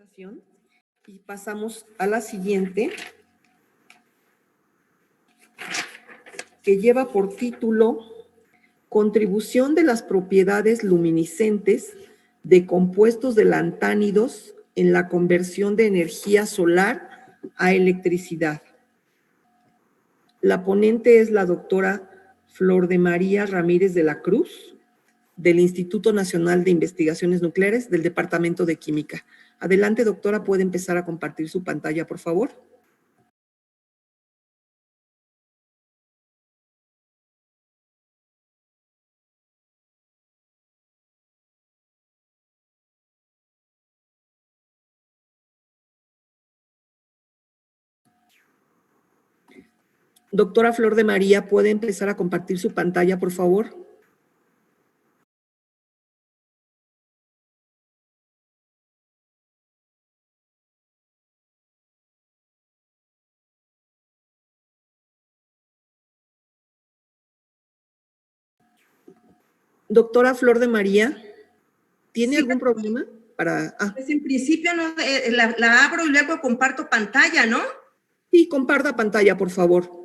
presentación y pasamos a la siguiente, que lleva por título Contribución de las propiedades luminiscentes de compuestos de lantánidos en la conversión de energía solar a electricidad. La ponente es la doctora Flor de María Ramírez de la Cruz, del Instituto Nacional de Investigaciones Nucleares del Departamento de Química. Adelante, doctora, puede empezar a compartir su pantalla, por favor. Doctora Flor de María, ¿puede empezar a compartir su pantalla, por favor? Doctora Flor de María, ¿tiene algún problema para...? Pues en principio no, la abro y luego comparto pantalla, ¿no? Sí, comparta pantalla, por favor.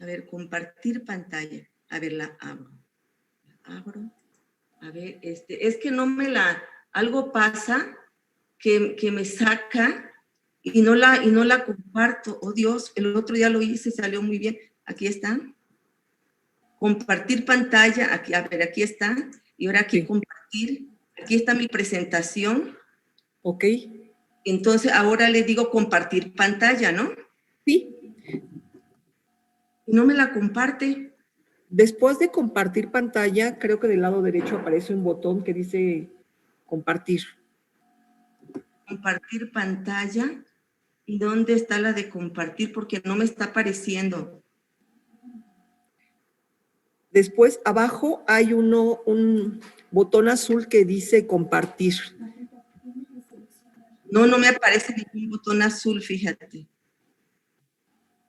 A ver, compartir pantalla. A ver, la abro. La abro. A ver, es que no me la... Algo pasa que me saca y no la comparto. Oh, Dios, el otro día lo hice, salió muy bien. Aquí está. Compartir pantalla. Aquí, a ver, aquí está. Y ahora aquí sí. Compartir. Aquí está mi presentación. Ok. Entonces, ahora le digo compartir pantalla, ¿no? Sí. No me la comparte. Después de compartir pantalla, creo que del lado derecho aparece un botón que dice compartir. Compartir pantalla. ¿Y dónde está la de compartir? Porque no me está apareciendo. Después, abajo hay un botón azul que dice compartir. No me aparece ningún botón azul, fíjate.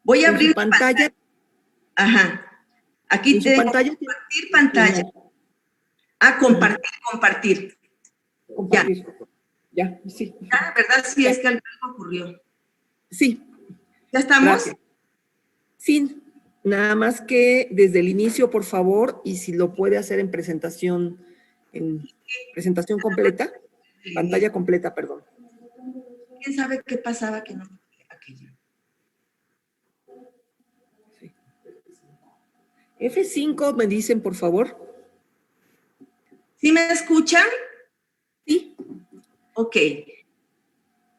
Voy a abrir su pantalla. Ajá. Aquí tengo compartir pantalla. Ah, compartir. Compartir. Ya, sí. Ya, ¿verdad? Sí, ya. Es que algo ocurrió. Sí. ¿Ya estamos? Gracias. Sí, nada más que desde el inicio, por favor, y si lo puede hacer en presentación completa, pantalla completa, perdón. ¿Quién sabe qué pasaba que no aquello? Sí. F5 me dicen, por favor. ¿Sí me escuchan? Sí. Ok.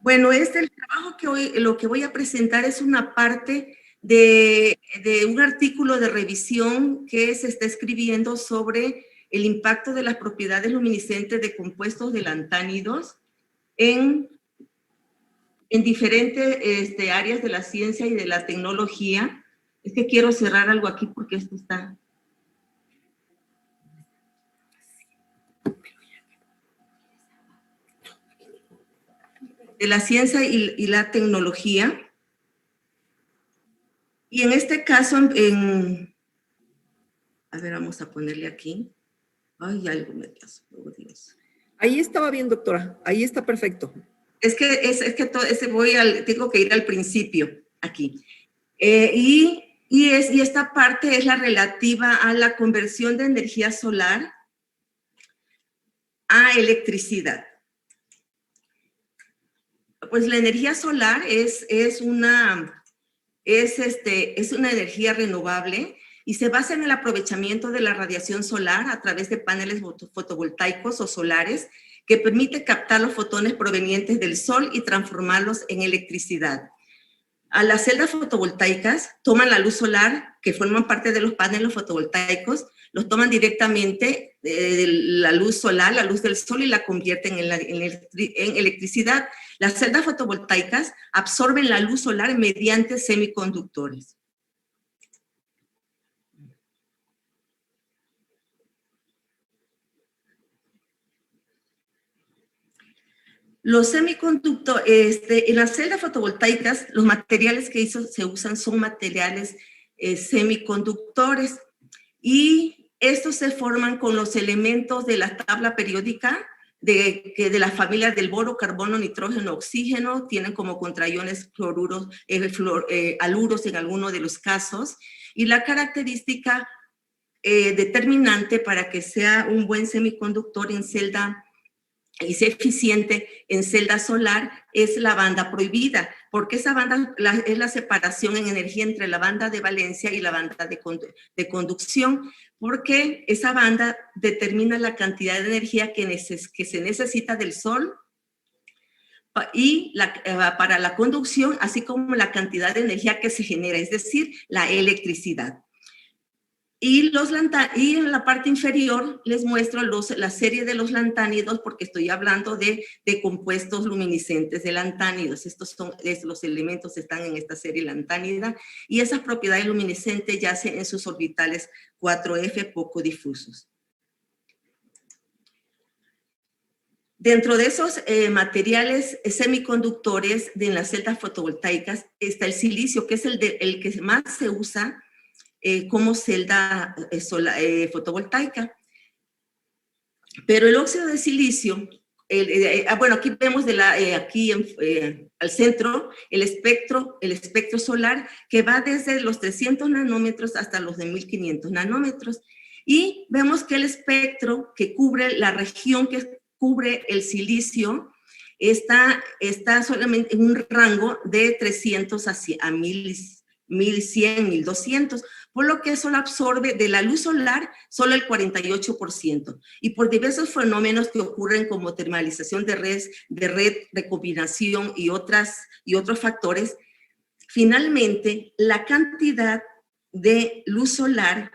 Bueno, el trabajo que hoy, lo que voy a presentar es una parte de un artículo de revisión que se está escribiendo sobre el impacto de las propiedades luminiscentes de compuestos de lantánidos en diferentes áreas de la ciencia y de la tecnología. Es que quiero cerrar algo aquí porque esto está... De la ciencia y la tecnología. Y en este caso, a ver, vamos a ponerle aquí. Ay, algo me pasó, oh, Dios. Ahí estaba bien, doctora. Ahí está perfecto. Es que tengo que ir al principio, aquí. Y esta parte es la relativa a la conversión de energía solar a electricidad. Pues la energía solar es una energía renovable y se basa en el aprovechamiento de la radiación solar a través de paneles fotovoltaicos o solares que permite captar los fotones provenientes del sol y transformarlos en electricidad. A las celdas fotovoltaicas toman la luz solar que forman parte de los paneles fotovoltaicos, los toman directamente de la luz solar, la luz del sol, y la convierten en electricidad. Las celdas fotovoltaicas absorben la luz solar mediante semiconductores. Los semiconductores, en las celdas fotovoltaicas, los materiales que se usan son materiales semiconductores, y estos se forman con los elementos de la tabla periódica de la familia del boro, carbono, nitrógeno, oxígeno, tienen como contraiones fluoruros, aluros en alguno de los casos, y la característica determinante para que sea un buen semiconductor en celda y sea eficiente en celda solar es la banda prohibida, porque esa banda es la separación en energía entre la banda de valencia y la banda de conducción, porque esa banda determina la cantidad de energía que se necesita del sol y para la conducción, así como la cantidad de energía que se genera, es decir, la electricidad. Y en la parte inferior les muestro la serie de los lantánidos, porque estoy hablando de compuestos luminiscentes de lantánidos. Los elementos están en esta serie lantánida, y esas propiedades luminiscentes yacen en sus orbitales 4F poco difusos. Dentro de esos materiales semiconductores de las celdas fotovoltaicas está el silicio, que es el que más se usa como celda fotovoltaica. Pero el óxido de silicio, bueno, aquí vemos al centro el espectro solar, que va desde los 300 nanómetros hasta los de 1500 nanómetros. Y vemos que el espectro que cubre la región que cubre el silicio está solamente en un rango de 300 a 1100, 1200, por lo que solo absorbe de la luz solar solo el 48%. Y por diversos fenómenos que ocurren como termalización de red, recombinación y otros factores, finalmente la cantidad de luz solar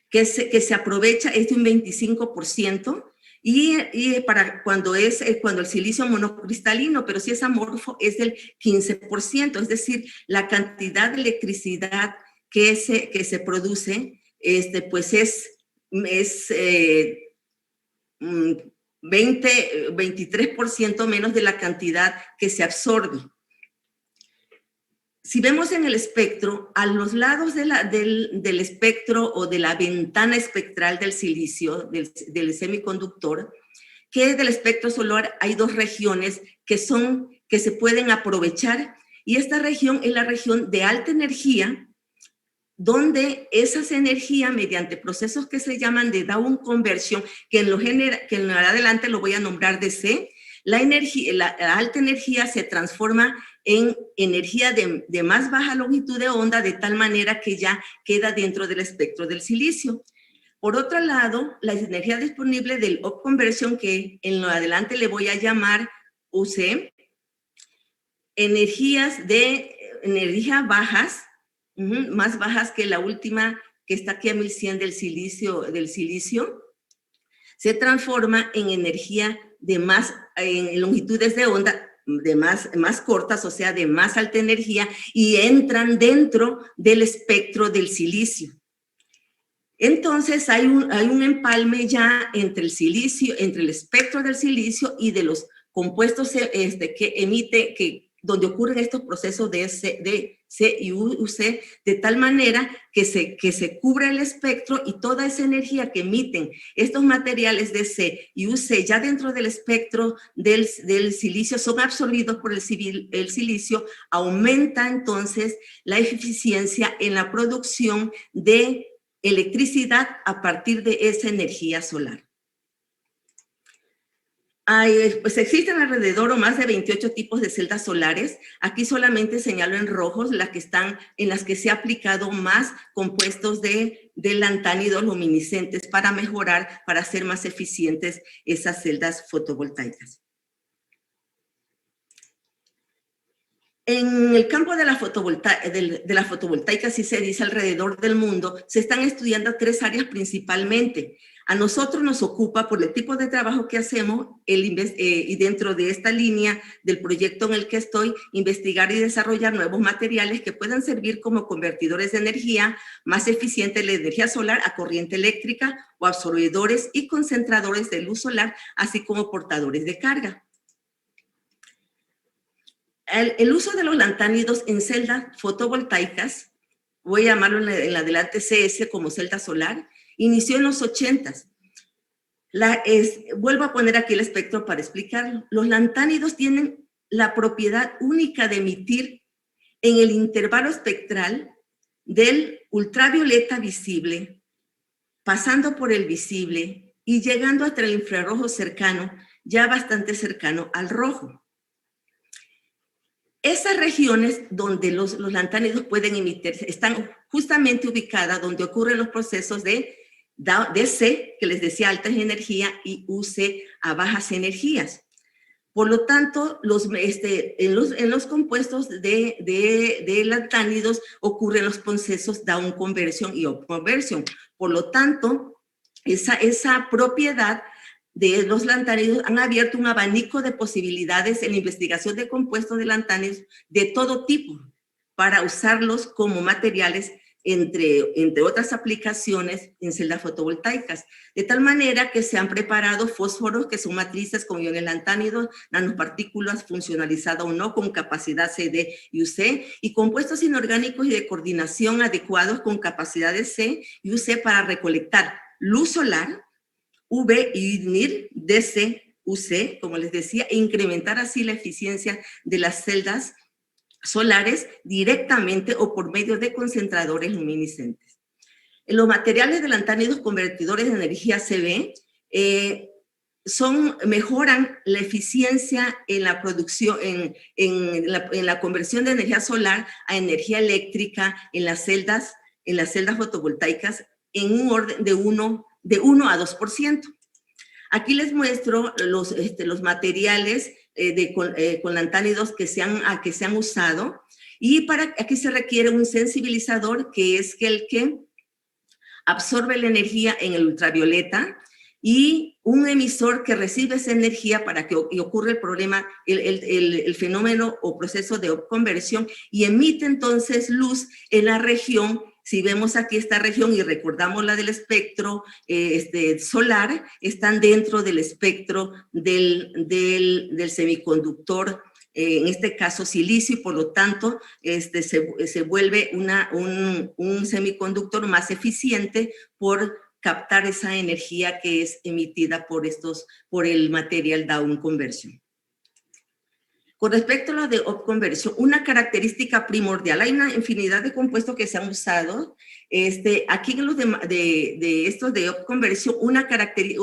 que se aprovecha es de un 25%, y para cuando el silicio monocristalino, pero si es amorfo, es del 15%, es decir, la cantidad de electricidad que se produce, pues es 23% menos de la cantidad que se absorbe. Si vemos en el espectro, a los lados del espectro o de la ventana espectral del silicio, del semiconductor, que del espectro solar hay dos regiones que se pueden aprovechar, y esta región es la región de alta energía, donde esas energías, mediante procesos que se llaman de down conversion, que en adelante lo voy a nombrar DC, la alta energía se transforma en energía de más baja longitud de onda, de tal manera que ya queda dentro del espectro del silicio. Por otro lado, la energía disponible del up conversion, que en lo adelante le voy a llamar UC, energías bajas, más bajas que la última que está aquí a 1100 del silicio, se transforma en energía en longitudes de onda de más cortas, o sea, de más alta energía, y entran dentro del espectro del silicio. Entonces hay un empalme ya entre el silicio, entre el espectro del silicio y de los compuestos que emite, donde ocurren estos procesos de C y UC, de tal manera que se cubre el espectro, y toda esa energía que emiten estos materiales de C y UC ya dentro del espectro del silicio son absorbidos por el silicio. Aumenta entonces la eficiencia en la producción de electricidad a partir de esa energía solar. Pues existen alrededor o más de 28 tipos de celdas solares. Aquí solamente señalo en rojos en las que se ha aplicado más compuestos de lantánidos luminiscentes para hacer más eficientes esas celdas fotovoltaicas. En el campo de la fotovoltaica, así se dice alrededor del mundo, se están estudiando 3 áreas principalmente. A nosotros nos ocupa, por el tipo de trabajo que hacemos, y dentro de esta línea del proyecto en el que estoy, investigar y desarrollar nuevos materiales que puedan servir como convertidores de energía más eficientes de la energía solar a corriente eléctrica, o absorbedores y concentradores de luz solar, así como portadores de carga. El uso de los lantánidos en celdas fotovoltaicas, voy a llamarlo en adelante CS como celda solar, inició en los 80s. Vuelvo a poner aquí el espectro para explicarlo. Los lantánidos tienen la propiedad única de emitir en el intervalo espectral del ultravioleta visible, pasando por el visible y llegando hasta el infrarrojo cercano, ya bastante cercano al rojo. Esas regiones donde los lantánidos pueden emitir están justamente ubicadas donde ocurren los procesos de DC, que les decía altas energías, y UC a bajas energías. Por lo tanto, en los compuestos de lantánidos ocurren los procesos down conversion y up conversion. Por lo tanto, esa propiedad de los lantánidos han abierto un abanico de posibilidades en la investigación de compuestos de lantánidos de todo tipo para usarlos como materiales entre otras aplicaciones en celdas fotovoltaicas, de tal manera que se han preparado fósforos que son matrices con iones lantánidos, nanopartículas funcionalizadas o no, con capacidad CD y UC, y compuestos inorgánicos y de coordinación adecuados con capacidades C y UC para recolectar luz solar, UV y NIR, DC, UC, como les decía, e incrementar así la eficiencia de las celdas solares directamente o por medio de concentradores luminiscentes. Los materiales de lantánidos convertidores de energía CB mejoran la eficiencia en la producción, en la conversión de energía solar a energía eléctrica en las celdas fotovoltaicas en un orden de 1 a 2%. Aquí les muestro los materiales con lantánidos que se han usado, y aquí se requiere un sensibilizador que es el que absorbe la energía en el ultravioleta, y un emisor que recibe esa energía para que ocurra el problema, el fenómeno o proceso de conversión, y emite entonces luz en la región. Si vemos aquí esta región y recordamos la del espectro solar, están dentro del espectro del semiconductor, en este caso silicio, y por lo tanto se vuelve un semiconductor más eficiente por captar esa energía que es emitida por el material down conversion. Con respecto a lo de up conversion, una característica primordial, hay una infinidad de compuestos que se han usado. Aquí en los de estos de up conversion,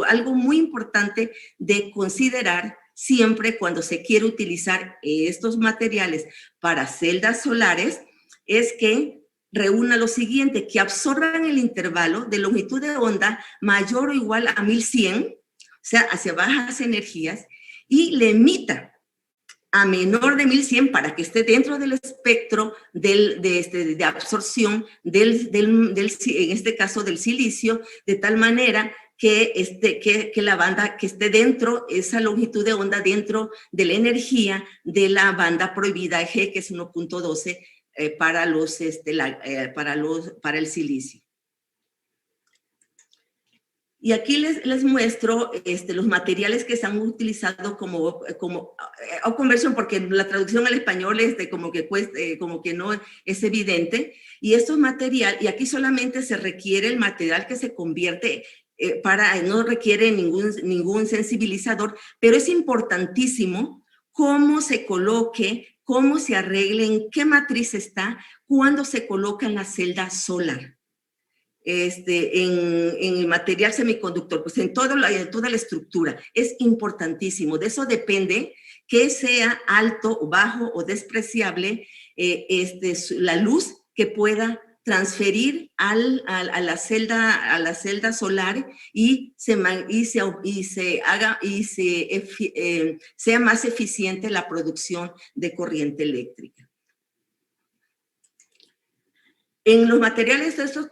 algo muy importante de considerar siempre cuando se quiere utilizar estos materiales para celdas solares es que reúna lo siguiente, que absorban el intervalo de longitud de onda mayor o igual a 1100, o sea, hacia bajas energías, y le emita a menor de 1100 para que esté dentro del espectro de absorción en este caso del silicio, de tal manera que la banda que esté dentro, esa longitud de onda dentro de la energía de la banda prohibida G, que es 1.12 para el silicio. Y aquí les muestro los materiales que se han utilizado como conversión, porque la traducción al español como que no es evidente. Y estos materiales, y aquí solamente se requiere el material que se convierte, no requiere ningún sensibilizador, pero es importantísimo cómo se coloque, cómo se arregle, en qué matriz está, cuando se coloca en la celda solar. En el material semiconductor, pues en toda la estructura. Es importantísimo. De eso depende que sea alto o bajo o despreciable la luz que pueda transferir a la celda solar y sea más eficiente la producción de corriente eléctrica. En los materiales de estos,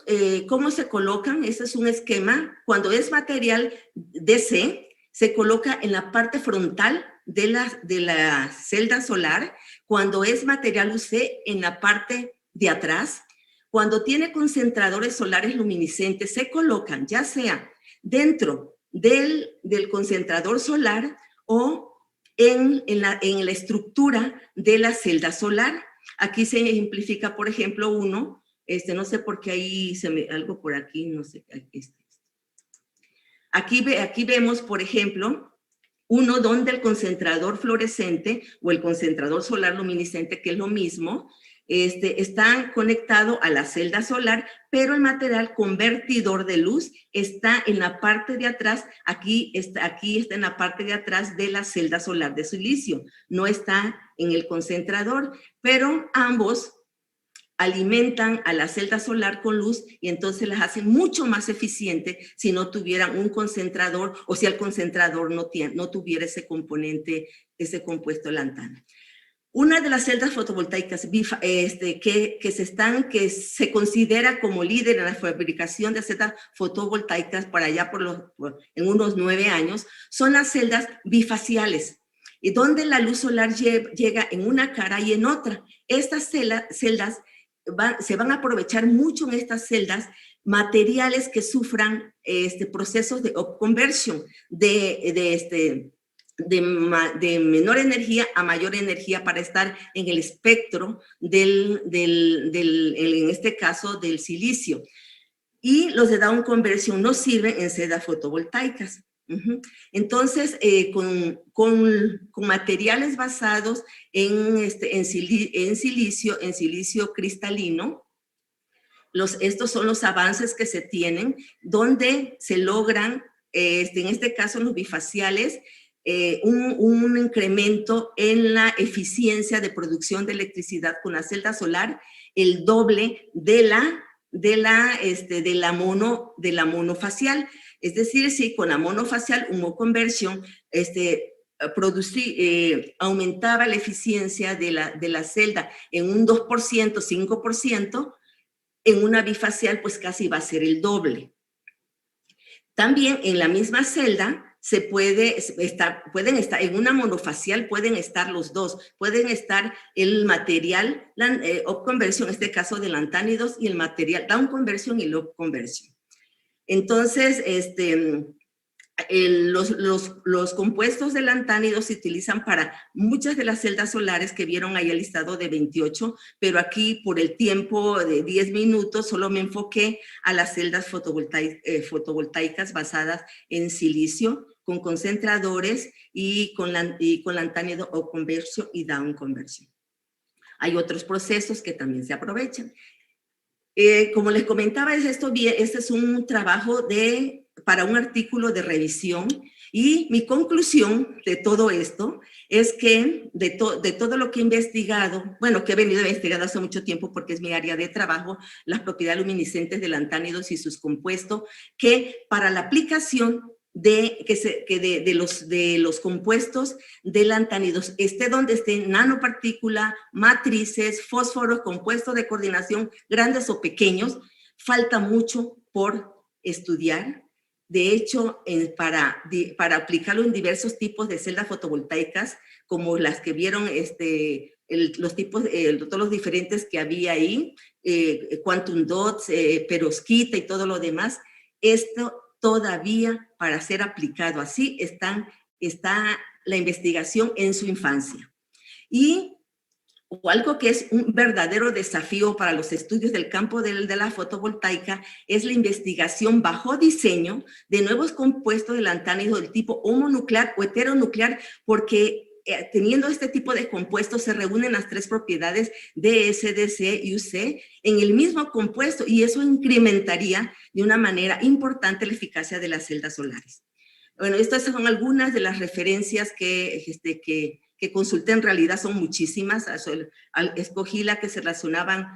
¿cómo se colocan? Este es un esquema. Cuando es material DC, se coloca en la parte frontal de la celda solar. Cuando es material UC, en la parte de atrás. Cuando tiene concentradores solares luminiscentes, se colocan ya sea dentro del concentrador solar o en la estructura de la celda solar. Aquí se ejemplifica, por ejemplo, no sé por qué ahí algo por aquí, no sé. Aquí vemos, por ejemplo, uno donde el concentrador fluorescente o el concentrador solar luminiscente, que es lo mismo, está conectado a la celda solar, pero el material convertidor de luz está en la parte de atrás, aquí está en la parte de atrás de la celda solar de silicio, no está en el concentrador, pero ambos alimentan a la celda solar con luz y entonces las hacen mucho más eficientes si no tuvieran un concentrador o si el concentrador no tuviera ese componente, ese compuesto lantano. Una de las celdas fotovoltaicas que se considera como líder en la fabricación de celdas fotovoltaicas para allá en unos 9 años son las celdas bifaciales, y donde la luz solar llega en una cara y en otra. Estas celdas se van a aprovechar mucho en estas celdas materiales que sufran procesos de upconversion, de menor energía a mayor energía para estar en el espectro en este caso, del silicio. Y los de down conversion no sirven en celdas fotovoltaicas. Entonces, con materiales basados en silicio cristalino, estos son los avances que se tienen, donde se logran, en este caso los bifaciales, un incremento en la eficiencia de producción de electricidad con la celda solar, el doble de la monofacial. Es decir, si con la monofacial, humo conversión, aumentaba la eficiencia de la celda en un 2%, 5%, en una bifacial pues casi va a ser el doble. También en la misma celda pueden estar en una monofacial, pueden estar los dos, pueden estar el material upconversion, en este caso de lantánidos, y el material down conversion y low conversion. Entonces, los compuestos de lantánidos se utilizan para muchas de las celdas solares que vieron ahí el listado de 28, pero aquí por el tiempo de 10 minutos solo me enfoqué a las celdas fotovoltaicas basadas en silicio, con concentradores y con lantánido upconversion y down conversion. Hay otros procesos que también se aprovechan. Como les comentaba, este es un trabajo para un artículo de revisión, y mi conclusión de todo esto es que de todo lo que he investigado, bueno, que he venido investigando hace mucho tiempo porque es mi área de trabajo, las propiedades luminiscentes de lantánidos y sus compuestos, que para la aplicación de los compuestos de lantánidos, esté donde esté, nanopartícula, matrices, fósforos, compuestos de coordinación, grandes o pequeños, falta mucho por estudiar. De hecho, para aplicarlo en diversos tipos de celdas fotovoltaicas, como las que vieron todos los diferentes que había ahí, quantum dots, perovskita y todo lo demás, esto todavía para ser aplicado así está la investigación en su infancia. O algo que es un verdadero desafío para los estudios del campo de la fotovoltaica es la investigación bajo diseño de nuevos compuestos de lantánido del tipo homonuclear o heteronuclear, porque teniendo este tipo de compuestos se reúnen las tres propiedades DS, DC y UC en el mismo compuesto, y eso incrementaría de una manera importante la eficacia de las celdas solares. Bueno, estas son algunas de las referencias que consulté. En realidad son muchísimas. Escogí la que se relacionaban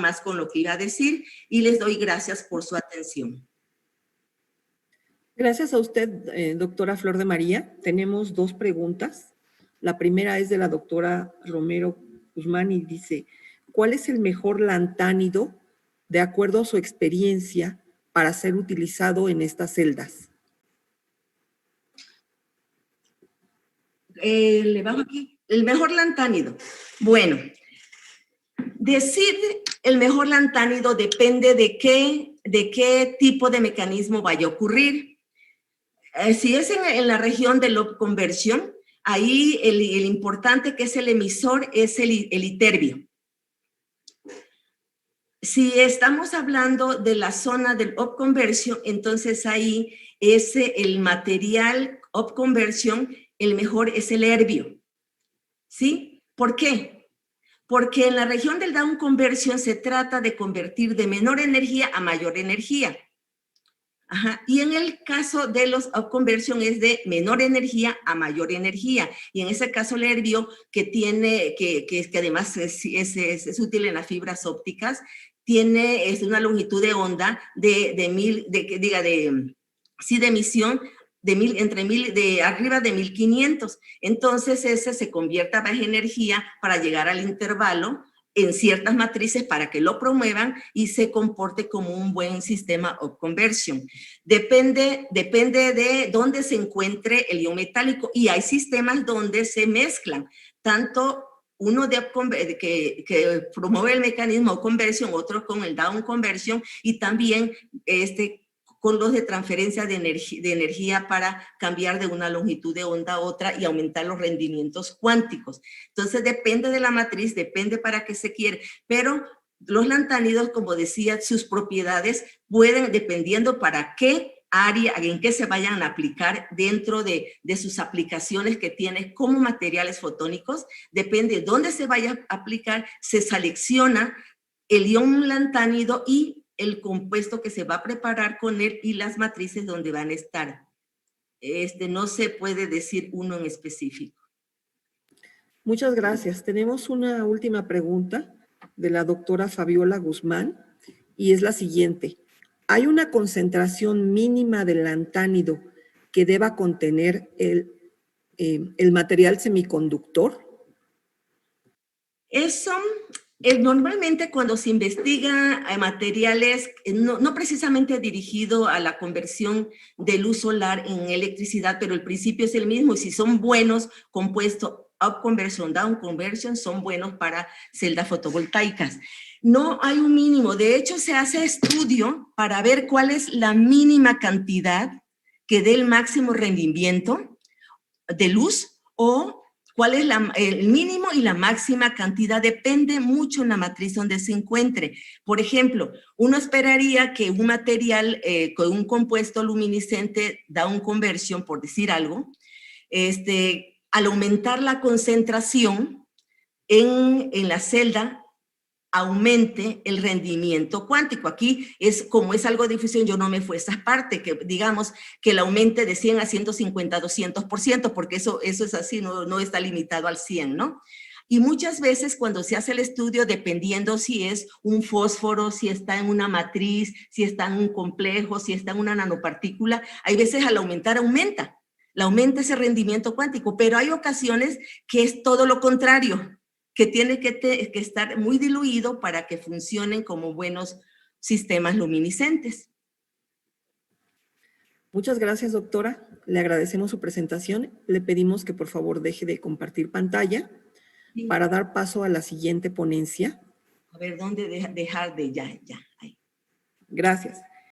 más con lo que iba a decir, y les doy gracias por su atención. Gracias a usted, doctora Flor de María. Tenemos 2 preguntas. La primera es de la doctora Romero Guzmán y dice, ¿cuál es el mejor lantánido de acuerdo a su experiencia para ser utilizado en estas celdas? Le bajo aquí. El mejor lantánido. Bueno, decir el mejor lantánido depende de qué tipo de mecanismo vaya a ocurrir. Si es en la región de low conversion, ahí el importante, que es el emisor, es el iterbio. Si estamos hablando de la zona del upconversion, entonces ahí el material of conversion, el mejor es el herbio. ¿Sí? ¿Por qué? Porque en la región del down conversion se trata de convertir de menor energía a mayor energía. Ajá. Y en el caso de los up conversion es de menor energía a mayor energía. Y en ese caso el herbio que además es útil en las fibras ópticas, tiene una longitud de onda de emisión de arriba de 1500. Entonces ese se convierte a baja energía para llegar al intervalo en ciertas matrices para que lo promuevan y se comporte como un buen sistema of conversion. Depende de dónde se encuentre el ion metálico, y hay sistemas donde se mezclan tanto uno que promueve el mecanismo of conversion, otro con el down conversion, y también con los de transferencia de energía para cambiar de una longitud de onda a otra y aumentar los rendimientos cuánticos. Entonces depende de la matriz, depende para qué se quiere, pero los lantánidos, como decía, sus propiedades pueden, dependiendo para qué área, en qué se vayan a aplicar dentro de sus aplicaciones que tiene como materiales fotónicos, depende de dónde se vaya a aplicar, se selecciona el ion lantánido y el compuesto que se va a preparar con él y las matrices donde van a estar. No se puede decir uno en específico. Muchas gracias. Tenemos una última pregunta de la doctora Fabiola Guzmán y es la siguiente. ¿Hay una concentración mínima de lantánido que deba contener el material semiconductor? Eso, normalmente cuando se investiga materiales, no precisamente dirigido a la conversión de luz solar en electricidad, pero el principio es el mismo, y si son buenos compuestos, up conversion, down conversion, son buenos para celdas fotovoltaicas. No hay un mínimo, de hecho se hace estudio para ver cuál es la mínima cantidad que dé el máximo rendimiento de luz, o cuál es el mínimo y la máxima cantidad, depende mucho en la matriz donde se encuentre. Por ejemplo, uno esperaría que un material con un compuesto luminiscente down conversion, por decir algo, al aumentar la concentración en la celda, aumente el rendimiento cuántico. Aquí como es algo de difusión, yo no me fui a esa parte, que digamos que el aumente de 100 a 150, 200%, porque eso es así, no está limitado al 100, ¿no? Y muchas veces cuando se hace el estudio, dependiendo si es un fósforo, si está en una matriz, si está en un complejo, si está en una nanopartícula, hay veces al aumentar aumenta ese rendimiento cuántico, pero hay ocasiones que es todo lo contrario, que tiene que estar muy diluido para que funcionen como buenos sistemas luminiscentes. Muchas gracias, doctora. Le agradecemos su presentación. Le pedimos que por favor deje de compartir pantalla para dar paso a la siguiente ponencia. A ver, ¿dónde dejar de ya? Ahí. Gracias.